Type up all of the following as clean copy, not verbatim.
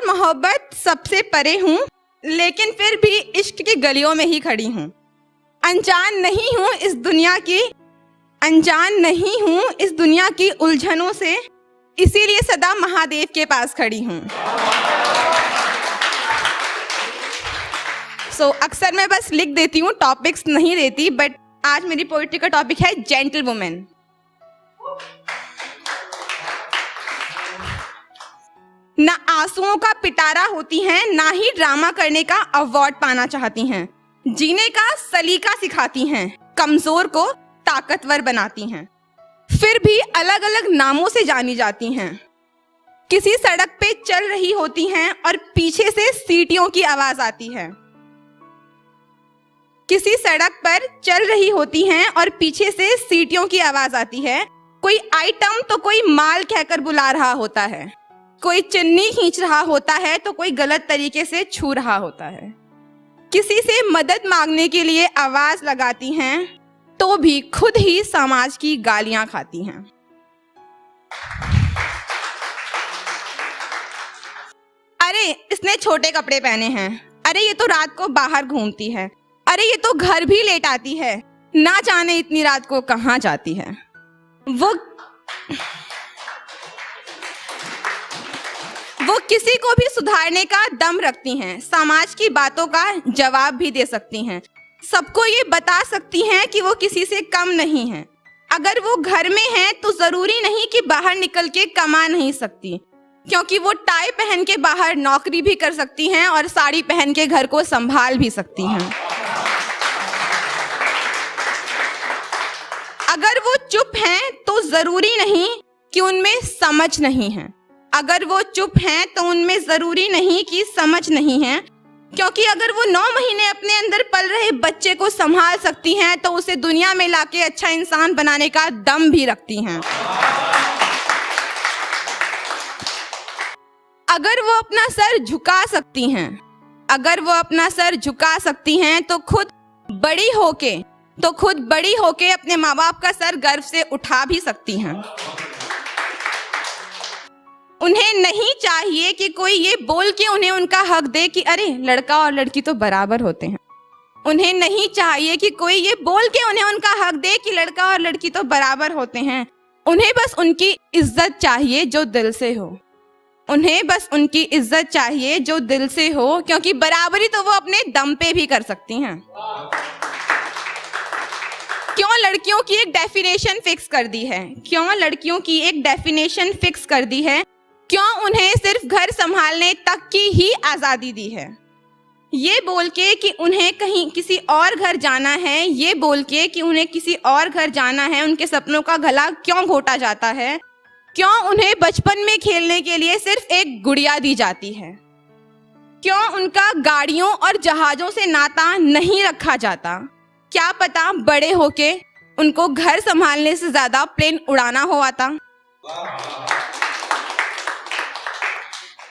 प्यार मोहब्बत सबसे परे हूँ, लेकिन फिर भी इश्क की गलियों में ही खड़ी हूँ। अनजान नहीं हूँ इस दुनिया की, अनजान नहीं हूँ इस दुनिया की उलझनों से, इसीलिए सदा महादेव के पास खड़ी हूँ। अक्सर मैं बस लिख देती हूँ, टॉपिक्स नहीं देती, बट आज मेरी पोइट्री का टॉपिक है जेंटल वुमेन। ना आंसुओं का पिटारा होती हैं, ना ही ड्रामा करने का अवार्ड पाना चाहती हैं। जीने का सलीका सिखाती हैं, कमजोर को ताकतवर बनाती हैं। फिर भी अलग अलग नामों से जानी जाती हैं। किसी सड़क पे चल रही होती हैं और पीछे से सीटियों की आवाज आती है। किसी सड़क पर चल रही होती हैं और पीछे से सीटियों की आवाज आती है। कोई आइटम तो कोई माल कहकर बुला रहा होता है, कोई चुन्नी खींच रहा होता है तो कोई गलत तरीके से छू रहा होता है। किसी से मदद मांगने के लिए आवाज लगाती हैं तो भी खुद ही समाज की गालियां खाती हैं। अरे इसने छोटे कपड़े पहने हैं, अरे ये तो रात को बाहर घूमती है, अरे ये तो घर भी लेट आती है, ना जाने इतनी रात को कहाँ जाती है। वो किसी को भी सुधारने का दम रखती हैं, समाज की बातों का जवाब भी दे सकती हैं, सबको ये बता सकती हैं कि वो किसी से कम नहीं हैं। अगर वो घर में हैं तो जरूरी नहीं कि बाहर निकल के कमा नहीं सकती, क्योंकि वो टाई पहन के बाहर नौकरी भी कर सकती हैं और साड़ी पहन के घर को संभाल भी सकती हैं। अगर वो चुप हैं तो जरूरी नहीं कि उनमें समझ नहीं है। अगर वो चुप हैं तो उनमें जरूरी नहीं कि समझ नहीं है, क्योंकि अगर वो 9 महीने अपने अंदर पल रहे बच्चे को संभाल सकती हैं तो उसे दुनिया में लाके अच्छा इंसान बनाने का दम भी रखती हैं। अगर वो अपना सर झुका सकती हैं, अगर वो अपना सर झुका सकती हैं तो खुद बड़ी होके अपने माँ बाप का सर गर्व से उठा भी सकती हैं। उन्हें नहीं चाहिए कि कोई ये बोल के उन्हें उनका हक दे कि अरे लड़का और लड़की तो बराबर होते हैं। उन्हें नहीं चाहिए कि कोई ये बोल के उन्हें उनका हक दे कि लड़का और लड़की तो बराबर होते हैं। उन्हें बस उनकी इज्जत चाहिए जो दिल से हो। उन्हें बस उनकी इज्जत चाहिए जो दिल से हो, क्योंकि बराबरी तो वो अपने दम पे भी कर सकती हैं। क्यों लड़कियों की एक डेफिनेशन फिक्स कर दी है? क्यों लड़कियों की एक डेफिनेशन फिक्स कर दी है? क्यों उन्हें सिर्फ घर संभालने तक की ही आजादी दी है? ये बोल के कि उन्हें कहीं किसी और घर जाना है, ये बोल के कि उन्हें किसी और घर जाना है, उनके सपनों का गला क्यों घोटा जाता है? क्यों उन्हें बचपन में खेलने के लिए सिर्फ एक गुड़िया दी जाती है? क्यों उनका गाड़ियों और जहाजों से नाता नहीं रखा जाता? क्या पता बड़े होके उनको घर संभालने से ज्यादा प्लेन उड़ाना हो आता।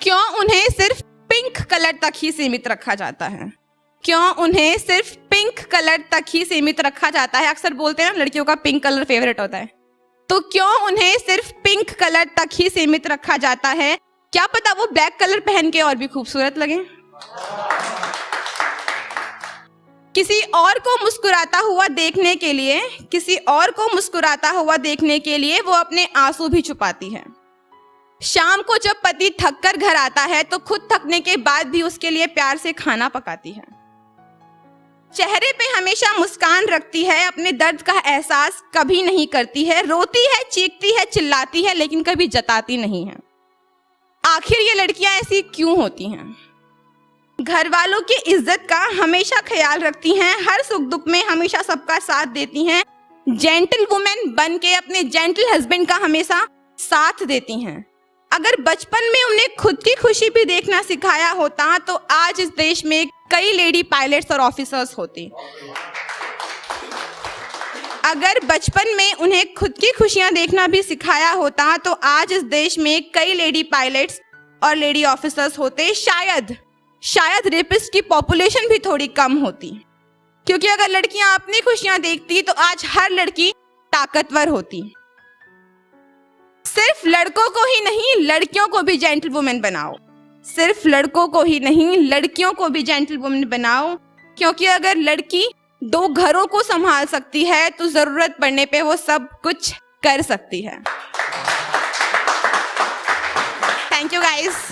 क्यों उन्हें सिर्फ पिंक कलर तक ही सीमित रखा जाता है? क्यों उन्हें सिर्फ पिंक कलर तक ही सीमित रखा जाता है? अक्सर बोलते हैं ना लड़कियों का पिंक कलर फेवरेट होता है, तो क्यों उन्हें सिर्फ पिंक कलर तक ही सीमित रखा जाता है? क्या पता वो ब्लैक कलर पहन के और भी खूबसूरत लगे। किसी और को मुस्कुराता हुआ देखने के लिए, किसी और को मुस्कुराता हुआ देखने के लिए वो अपने आंसू भी छुपाती है। शाम को जब पति थक कर घर आता है तो खुद थकने के बाद भी उसके लिए प्यार से खाना पकाती है। चेहरे पे हमेशा मुस्कान रखती है, अपने दर्द का एहसास कभी नहीं करती है, रोती है, चीखती है, चिल्लाती है, लेकिन कभी जताती नहीं है। आखिर ये लड़कियां ऐसी क्यों होती हैं? घर वालों की इज्जत का हमेशा ख्याल रखती हैं, हर सुख दुख में हमेशा सबका साथ देती हैं, जेंटल वुमेन बन के अपने जेंटल हस्बैंड का हमेशा साथ देती हैं। अगर बचपन में उन्हें खुद की खुशी भी देखना सिखाया होता तो आज इस देश में कई लेडी पायलट्स और ऑफिसर्स होती। अगर बचपन में उन्हें खुद की खुशियां देखना भी सिखाया होता तो आज इस देश में कई लेडी पायलट्स और लेडी ऑफिसर्स होते। शायद रेपिस्ट की पॉपुलेशन भी थोड़ी कम होती, क्योंकि अगर लड़कियां अपनी खुशियां देखती तो आज हर लड़की ताकतवर होती। सिर्फ लड़कों को ही नहीं, लड़कियों को भी जेंटल वुमेन बनाओ। सिर्फ लड़कों को ही नहीं, लड़कियों को भी जेंटलवुमन बनाओ, क्योंकि अगर लड़की 2 घरों को संभाल सकती है तो जरूरत पड़ने पे वो सब कुछ कर सकती है। Thank you guys.